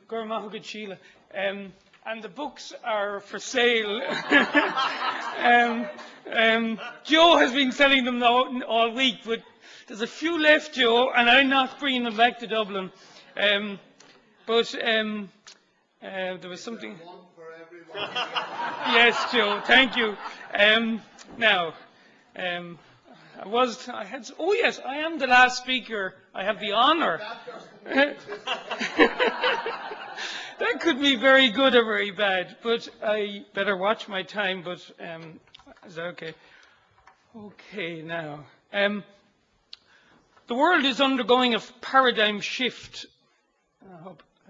Gormahuga Sheila. And the books are for sale. Joe has been selling them all week, but there's a few left, Joe, and I'm not bringing them back to Dublin. There was something. One for everyone. Yes, Joe, thank you. Oh yes, I am the last speaker. I have the honour. That could be very good or very bad, but I better watch my time. But is that okay? Okay, now. The world is undergoing a paradigm shift.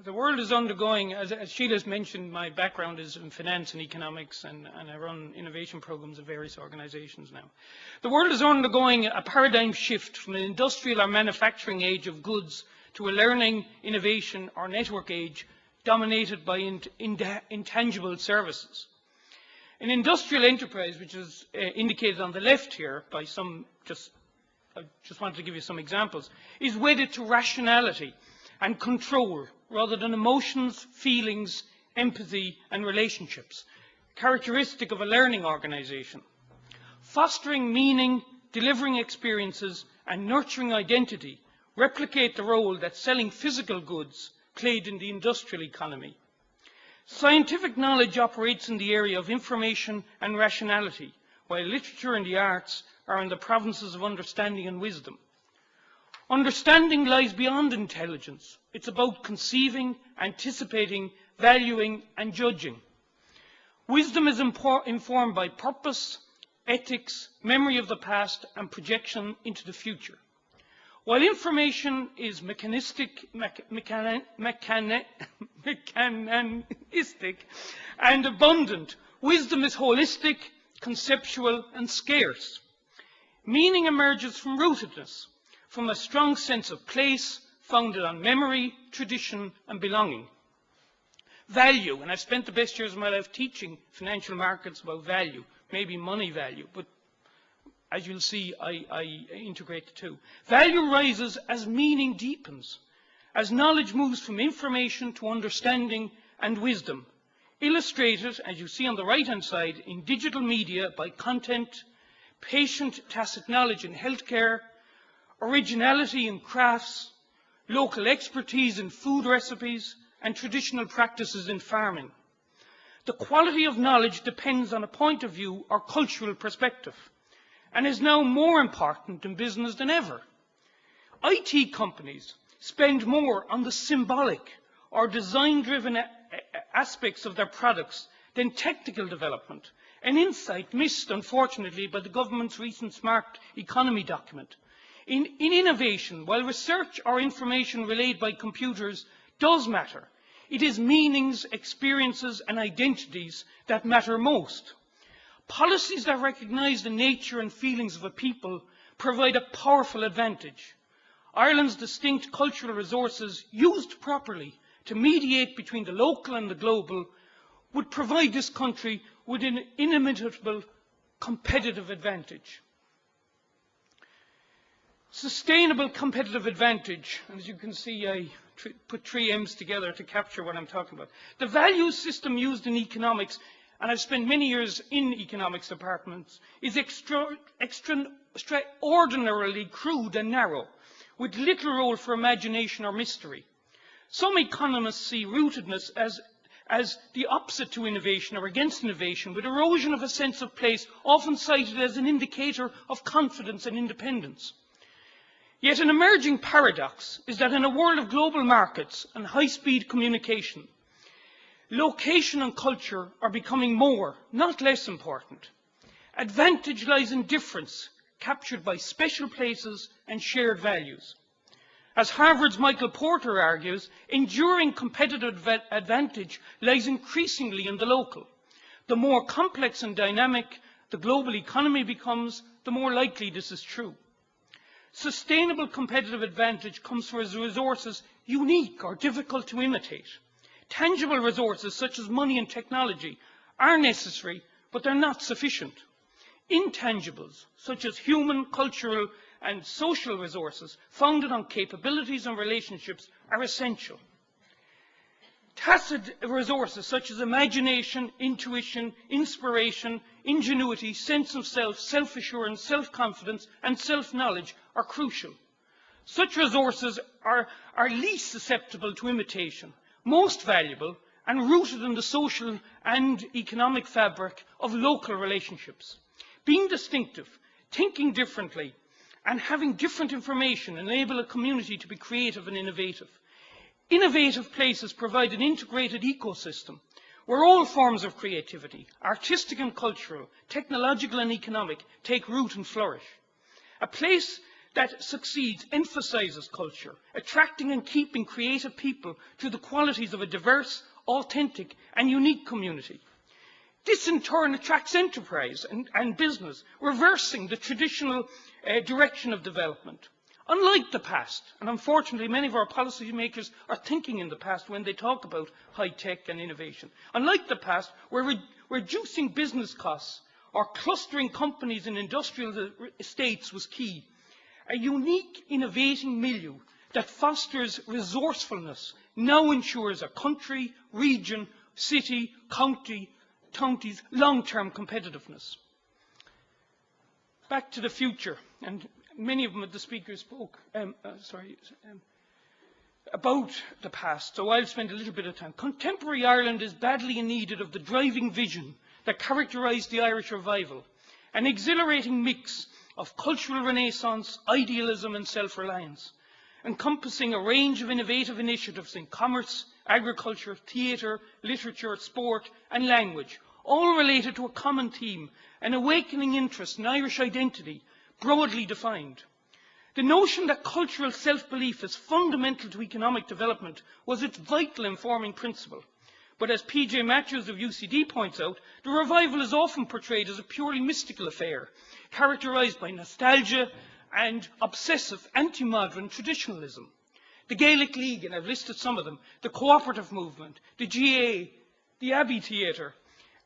The world is undergoing, as Sheila's mentioned, my background is in finance and economics, and I run innovation programs at various organizations now. The world is undergoing a paradigm shift from an industrial or manufacturing age of goods to a learning, innovation, or network age dominated by intangible services. An industrial enterprise, which is indicated on the left here by some, I just wanted to give you some examples, is wedded to rationality and control rather than emotions, feelings, empathy and relationships, characteristic of a learning organization. Fostering meaning, delivering experiences and nurturing identity replicate the role that selling physical goods played in the industrial economy. Scientific knowledge operates in the area of information and rationality, while literature and the arts are in the provinces of understanding and wisdom. Understanding lies beyond intelligence. It's about conceiving, anticipating, valuing, and judging. Wisdom is informed by purpose, ethics, memory of the past, and projection into the future. While information is mechanistic and abundant, wisdom is holistic, conceptual, and scarce. Meaning emerges from rootedness, from a strong sense of place, founded on memory, tradition, and belonging. Value, and I've spent the best years of my life teaching financial markets about value, maybe money value, but as you'll see, I integrate the two. Value rises as meaning deepens, as knowledge moves from information to understanding and wisdom, illustrated, as you see on the right-hand side, in digital media by content, patient tacit knowledge in healthcare, originality in crafts, local expertise in food recipes, and traditional practices in farming. The quality of knowledge depends on a point of view or cultural perspective, and is now more important in business than ever. IT companies spend more on the symbolic or design-driven aspects of their products than technical development, an insight missed, unfortunately, by the government's recent smart economy document. In innovation, while research or information relayed by computers does matter, it is meanings, experiences and identities that matter most. Policies that recognise the nature and feelings of a people provide a powerful advantage. Ireland's distinct cultural resources, used properly to mediate between the local and the global, would provide this country with an inimitable competitive advantage. Sustainable competitive advantage, and as you can see, I put three M's together to capture what I'm talking about. The value system used in economics, and I've spent many years in economics departments, is extraordinarily crude and narrow, with little role for imagination or mystery. Some economists see rootedness as the opposite to innovation or against innovation, with erosion of a sense of place often cited as an indicator of confidence and independence. Yet an emerging paradox is that in a world of global markets and high-speed communication, location and culture are becoming more, not less important. Advantage lies in difference, captured by special places and shared values. As Harvard's Michael Porter argues, enduring competitive advantage lies increasingly in the local. The more complex and dynamic the global economy becomes, the more likely this is true. Sustainable competitive advantage comes from resources unique or difficult to imitate. Tangible resources such as money and technology are necessary, but they're not sufficient. Intangibles such as human, cultural and social resources founded on capabilities and relationships are essential. Tacit resources such as imagination, intuition, inspiration, ingenuity, sense of self, self-assurance, self-confidence, and self-knowledge are crucial. Such resources are least susceptible to imitation, most valuable, and rooted in the social and economic fabric of local relationships. Being distinctive, thinking differently, and having different information enable a community to be creative and innovative. Innovative places provide an integrated ecosystem where all forms of creativity, artistic and cultural, technological and economic, take root and flourish. A place that succeeds emphasizes culture, attracting and keeping creative people to the qualities of a diverse, authentic and unique community. This in turn attracts enterprise and business, reversing the traditional direction of development. Unlike the past, and unfortunately many of our policymakers are thinking in the past when they talk about high tech and innovation, unlike the past where reducing business costs or clustering companies in industrial estates was key, a unique innovating milieu that fosters resourcefulness now ensures a country, region, city, county's long-term competitiveness. Back to the future, and many of the speakers spoke about the past, so I'll spend a little bit of time. Contemporary Ireland is badly in need of the driving vision that characterised the Irish revival, an exhilarating mix of cultural renaissance, idealism and self-reliance, encompassing a range of innovative initiatives in commerce, agriculture, theatre, literature, sport and language, all related to a common theme, an awakening interest in Irish identity, broadly defined. The notion that cultural self-belief is fundamental to economic development was its vital informing principle. But as P.J. Matthews of UCD points out, the revival is often portrayed as a purely mystical affair, characterised by nostalgia and obsessive anti-modern traditionalism. The Gaelic League, and I've listed some of them, the cooperative movement, the GA, the Abbey Theatre,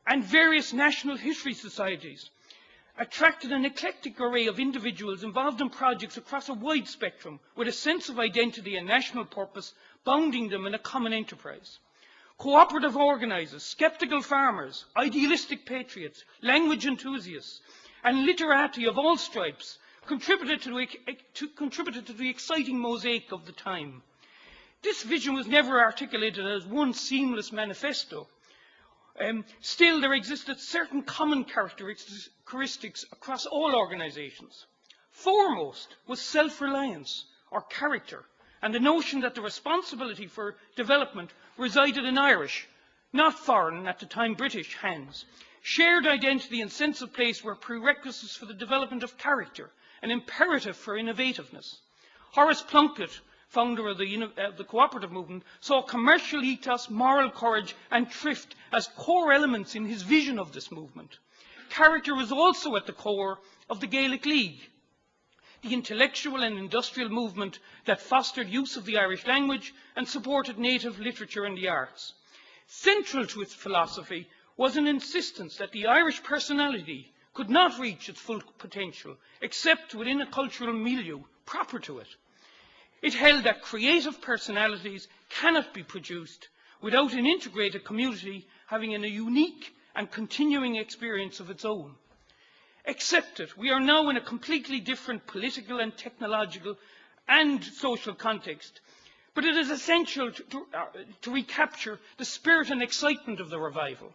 and various national history societies attracted an eclectic array of individuals involved in projects across a wide spectrum with a sense of identity and national purpose bounding them in a common enterprise. Cooperative organisers, sceptical farmers, idealistic patriots, language enthusiasts, and literati of all stripes contributed to the exciting mosaic of the time. This vision was never articulated as one seamless manifesto. Still, there existed certain common characteristics across all organisations. Foremost was self-reliance, or character, and the notion that the responsibility for development resided in Irish, not foreign, and at the time British, hands. Shared identity and sense of place were prerequisites for the development of character, an imperative for innovativeness. Horace Plunkett, founder of the cooperative movement, saw commercial ethos, moral courage and thrift as core elements in his vision of this movement. Character was also at the core of the Gaelic League, the intellectual and industrial movement that fostered use of the Irish language and supported native literature and the arts. Central to its philosophy was an insistence that the Irish personality could not reach its full potential except within a cultural milieu proper to it. It held that creative personalities cannot be produced without an integrated community having a unique and continuing experience of its own. Accept it, we are now in a completely different political and technological and social context, but it is essential to recapture the spirit and excitement of the revival.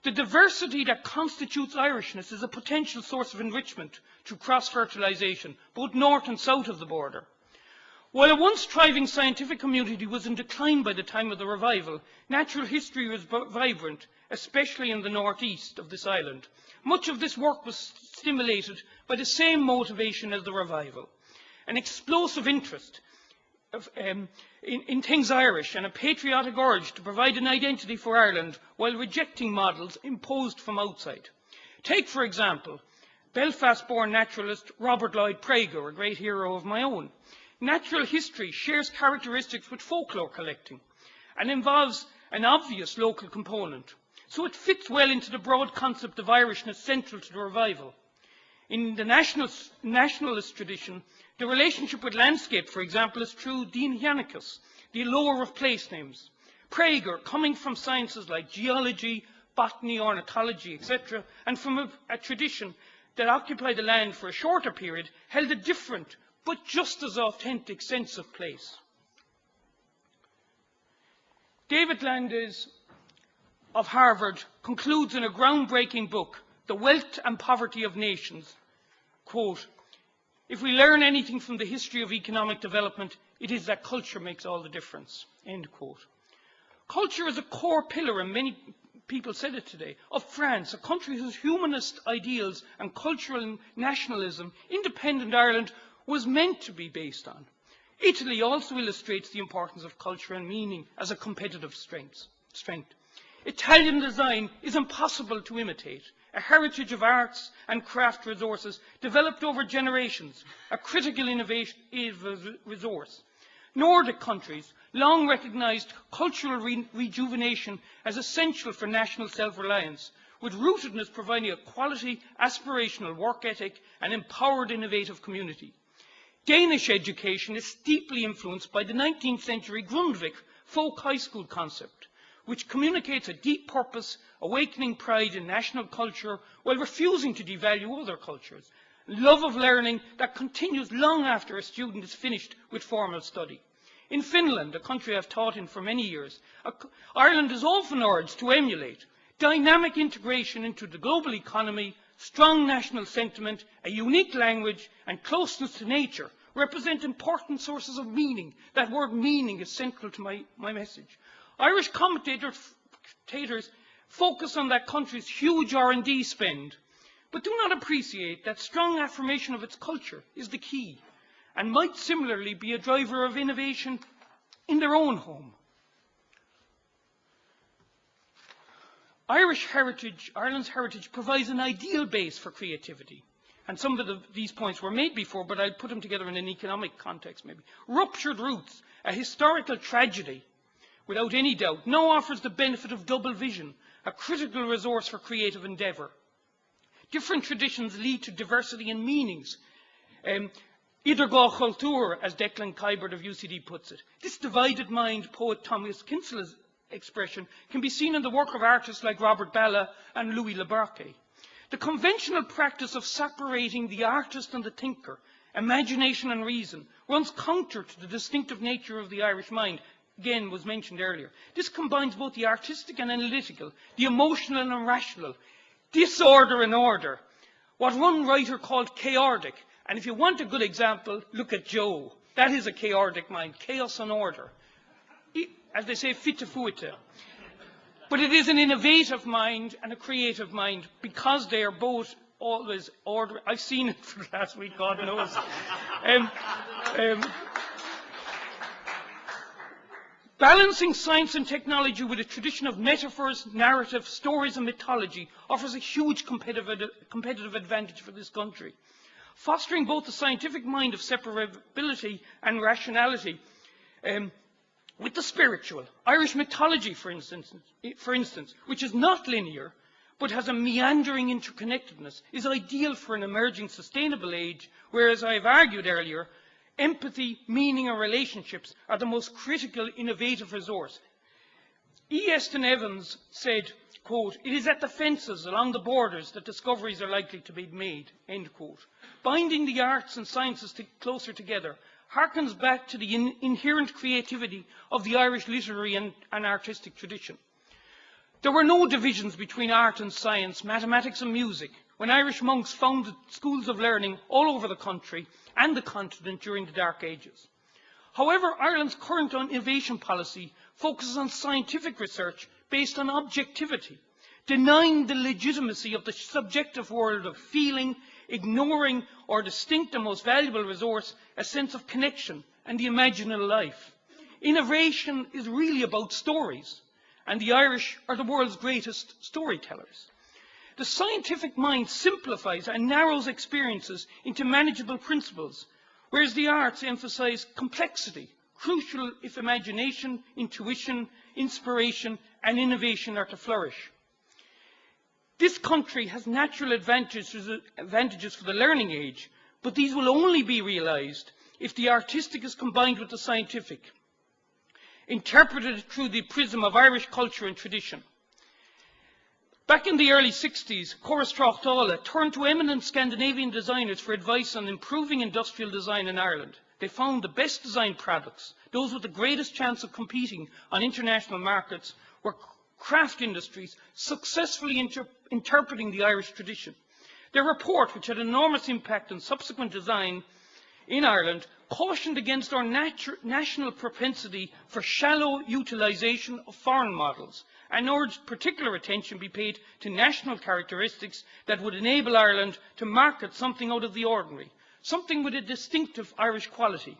The diversity that constitutes Irishness is a potential source of enrichment through cross-fertilisation, both north and south of the border. While a once thriving scientific community was in decline by the time of the revival, natural history was vibrant, especially in the northeast of this island. Much of this work was stimulated by the same motivation as the revival, an explosive interest in things Irish and a patriotic urge to provide an identity for Ireland while rejecting models imposed from outside. Take, for example, Belfast-born naturalist Robert Lloyd Prager, a great hero of my own. Natural history shares characteristics with folklore collecting and involves an obvious local component, so it fits well into the broad concept of Irishness central to the revival. In the nationalist tradition, the relationship with landscape, for example, is through Dean Hianicus, the lower of place names. Prager, coming from sciences like geology, botany, ornithology, etc., and from a tradition that occupied the land for a shorter period, held a different but just as authentic sense of place. David Landis of Harvard concludes in a groundbreaking book, The Wealth and Poverty of Nations, quote, "If we learn anything from the history of economic development, it is that culture makes all the difference," end quote. Culture is a core pillar, and many people said it today, of France, a country whose humanist ideals and cultural nationalism independent Ireland was meant to be based on. Italy also illustrates the importance of culture and meaning as a competitive strength. Italian design is impossible to imitate, a heritage of arts and craft resources developed over generations, a critical innovative resource. Nordic countries long recognised cultural rejuvenation as essential for national self-reliance, with rootedness providing a quality, aspirational work ethic and empowered innovative community. Danish education is deeply influenced by the 19th century Grundtvig folk high school concept, which communicates a deep purpose, awakening pride in national culture while refusing to devalue other cultures, love of learning that continues long after a student is finished with formal study. In Finland, a country I've taught in for many years, Ireland is often urged to emulate dynamic integration into the global economy, strong national sentiment, a unique language, and closeness to nature represent important sources of meaning. That word meaning is central to my message. Irish commentators focus on that country's huge R&D spend, but do not appreciate that strong affirmation of its culture is the key, and might similarly be a driver of innovation in their own home. Ireland's heritage provides an ideal base for creativity. And some of these points were made before, but I'll put them together in an economic context maybe. Ruptured roots, a historical tragedy, without any doubt, now offers the benefit of double vision, a critical resource for creative endeavour. Different traditions lead to diversity in meanings. Idir gá cultúr, as Declan Kybert of UCD puts it. This divided mind, poet Thomas Kinsel's expression, can be seen in the work of artists like Robert Balla and Louis Lebarque. The conventional practice of separating the artist and the thinker, imagination and reason, runs counter to the distinctive nature of the Irish mind, again was mentioned earlier. This combines both the artistic and analytical, the emotional and rational, disorder and order, what one writer called chaotic. And if you want a good example, look at Joe. That is a chaotic mind, chaos and order. As they say, fita fuita. But it is an innovative mind and a creative mind because they are both always order. I've seen it for the last week, God knows. Balancing science and technology with a tradition of metaphors, narrative, stories and mythology offers a huge competitive advantage for this country. Fostering both the scientific mind of separability and rationality with the spiritual. Irish mythology, for instance, which is not linear, but has a meandering interconnectedness, is ideal for an emerging sustainable age, whereas I have argued earlier, empathy, meaning and relationships are the most critical innovative resource. E. Eston Evans said, quote, "It is at the fences along the borders that discoveries are likely to be made," end quote. Binding the arts and sciences closer together harkens back to the inherent creativity of the Irish literary and artistic tradition. There were no divisions between art and science, mathematics and music, when Irish monks founded schools of learning all over the country and the continent during the Dark Ages. However, Ireland's current innovation policy focuses on scientific research based on objectivity, denying the legitimacy of the subjective world of feeling, ignoring or distinct the most valuable resource, a sense of connection and the imaginal life. Innovation is really about stories, and the Irish are the world's greatest storytellers. The scientific mind simplifies and narrows experiences into manageable principles, whereas the arts emphasize complexity, crucial if imagination, intuition, inspiration and innovation are to flourish. This country has natural advantages for the learning age, but these will only be realised if the artistic is combined with the scientific. interpreted through the prism of Irish culture and tradition. Back in the early 60s, Córas Tráchtála turned to eminent Scandinavian designers for advice on improving industrial design in Ireland. They found the best designed products, those with the greatest chance of competing on international markets, were craft industries successfully interpreting the Irish tradition. Their report, which had enormous impact on subsequent design in Ireland, cautioned against our national propensity for shallow utilisation of foreign models and urged particular attention be paid to national characteristics that would enable Ireland to market something out of the ordinary, something with a distinctive Irish quality.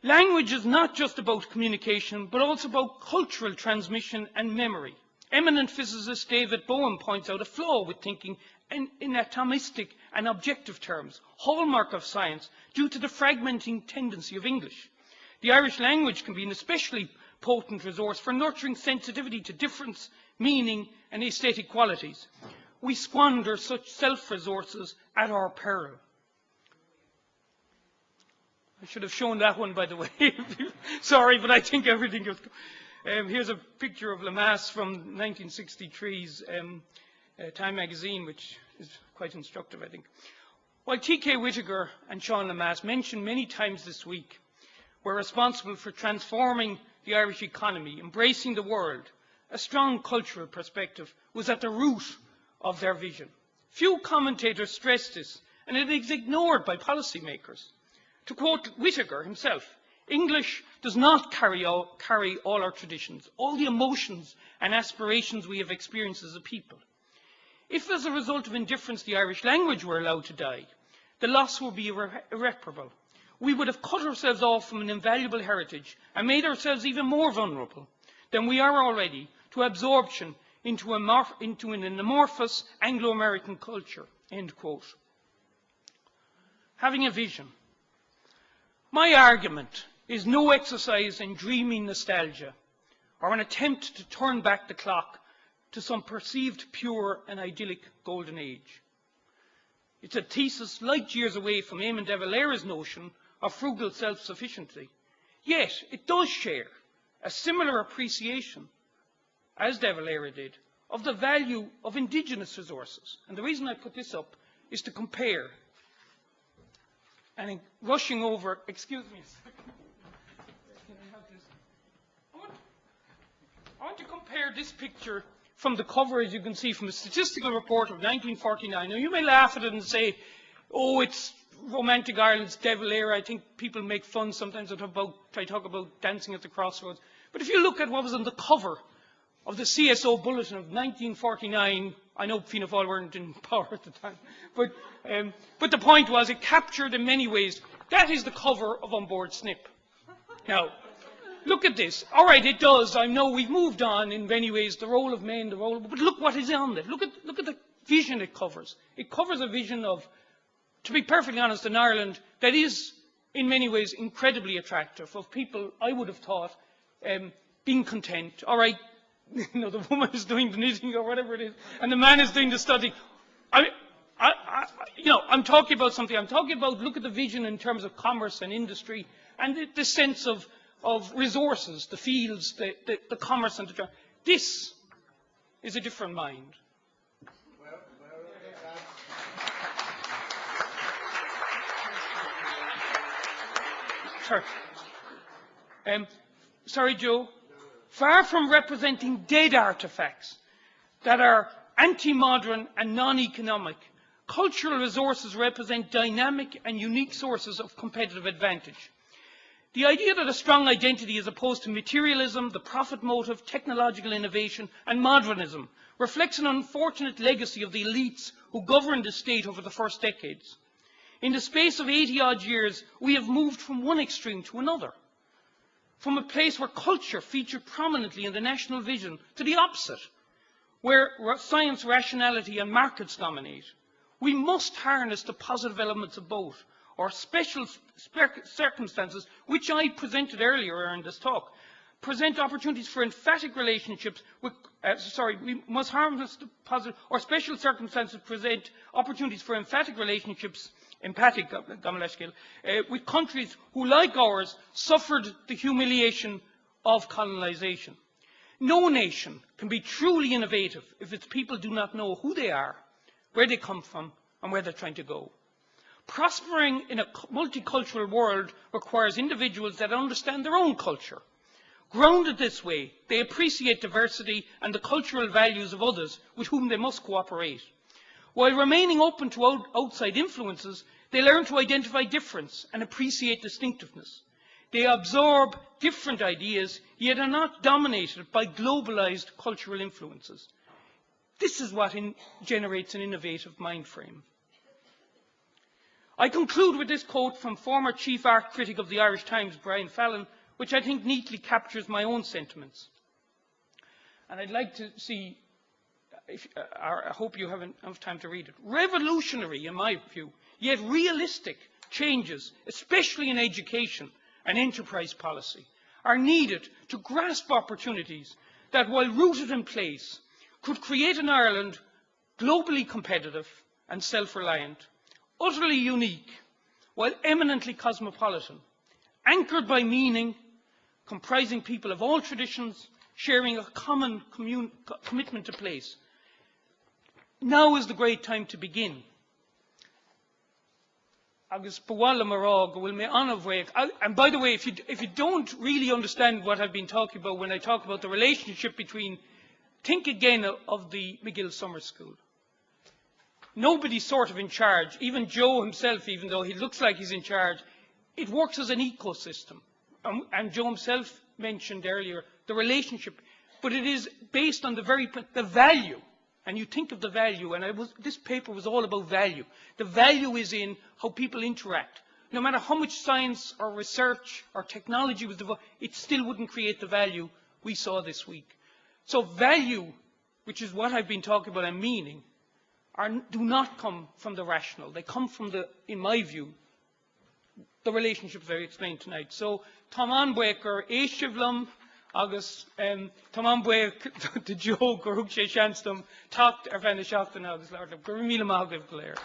Language is not just about communication, but also about cultural transmission and memory. Eminent physicist David Bowen points out a flaw with thinking in atomistic and objective terms, hallmark of science, due to the fragmenting tendency of English. The Irish language can be an especially potent resource for nurturing sensitivity to difference, meaning and aesthetic qualities. We squander such self-resources at our peril. I should have shown that one, by the way. Sorry, but I think everything is... here's a picture of Lamass from 1963's Time magazine, which is quite instructive, I think. While T.K. Whittaker and Sean Lamass, mentioned many times this week, were responsible for transforming the Irish economy, embracing the world, a strong cultural perspective was at the root of their vision. Few commentators stress this, and it is ignored by policymakers. To quote Whittaker himself, English does not carry all our traditions, all the emotions and aspirations we have experienced as a people. If as a result of indifference the Irish language were allowed to die, the loss would be irreparable. We would have cut ourselves off from an invaluable heritage and made ourselves even more vulnerable than we are already to absorption into an amorphous Anglo-American culture. End quote. Having a vision. My argument is no exercise in dreaming nostalgia or an attempt to turn back the clock to some perceived pure and idyllic golden age. It's a thesis light years away from Eamon de Valera's notion of frugal self-sufficiency. Yet it does share a similar appreciation, as de Valera did, of the value of indigenous resources. And the reason I put this up is to compare. And in rushing over, excuse me a second. Can I have this? I want to compare this picture from the cover, as you can see, from a statistical report of 1949. Now, you may laugh at it and say, oh, it's romantic Ireland's de Valera. I think people make fun sometimes about, I talk about dancing at the crossroads. But if you look at what was on the cover of the CSO Bulletin of 1949, I know Fianna Fáil weren't in power at the time, but the point was it captured in many ways, that is the cover of On Board Snip. Now, look at this. All right, it does. I know we've moved on in many ways, the role of men, but look what is on it. Look at the vision it covers. It covers a vision of, to be perfectly honest, in Ireland, that is in many ways incredibly attractive, of people, I would have thought, being content. All right, you know, the woman is doing the knitting or whatever it is, and the man is doing the studying. You know, I'm talking about something. I'm talking about, look at the vision in terms of commerce and industry, and the sense of resources, the fields, the commerce and the trade. This is a different mind. Sorry, Joe. Far from representing dead artefacts that are anti-modern and non-economic, cultural resources represent dynamic and unique sources of competitive advantage. The idea that a strong identity is opposed to materialism, the profit motive, technological innovation and modernism reflects an unfortunate legacy of the elites who governed the state over the first decades. In the space of 80-odd years, we have moved from one extreme to another, from a place where culture featured prominently in the national vision to the opposite, where science, rationality and markets dominate. We must harness the positive elements of both, or special circumstances, which I presented earlier in this talk, present opportunities for emphatic relationships with, we must harness the positive, or special circumstances present opportunities for emphatic relationships, with countries who, like ours, suffered the humiliation of colonization. No nation can be truly innovative if its people do not know who they are, where they come from, and where they're trying to go. Prospering in a multicultural world requires individuals that understand their own culture. Grounded this way, they appreciate diversity and the cultural values of others with whom they must cooperate. While remaining open to outside influences, they learn to identify difference and appreciate distinctiveness. They absorb different ideas, yet are not dominated by globalized cultural influences. This is what generates an innovative mind frame. I conclude with this quote from former chief art critic of the Irish Times, Brian Fallon, which I think neatly captures my own sentiments. And I'd like to see, I hope you have enough time to read it. Revolutionary, in my view, yet realistic changes, especially in education and enterprise policy, are needed to grasp opportunities that, while rooted in place, could create an Ireland globally competitive and self-reliant, utterly unique, while eminently cosmopolitan, anchored by meaning, comprising people of all traditions, sharing a common commitment to place. Now is the great time to begin. And by the way, if you don't really understand what I've been talking about when I talk about the relationship between, think again of the MacGill Summer School. Nobody's sort of in charge, even Joe himself, even though he looks like he's in charge. It works as an ecosystem. And Joe himself mentioned earlier the relationship, but it is based on the value. And you think of the value, and this paper was all about value. The value is in how people interact. No matter how much science or research or technology was developed, it still wouldn't create the value we saw this week. So value, which is what I've been talking about, and meaning, do not come from the rational. They come from in my view, the relationships I explained tonight. So, Tom Anbueker, Eishivlum, August, Tom Anbueker, the joke, or Hugshe Shanstum, talked, Ervana Shafton, August, Lord, Gurmila Mahagav Blair.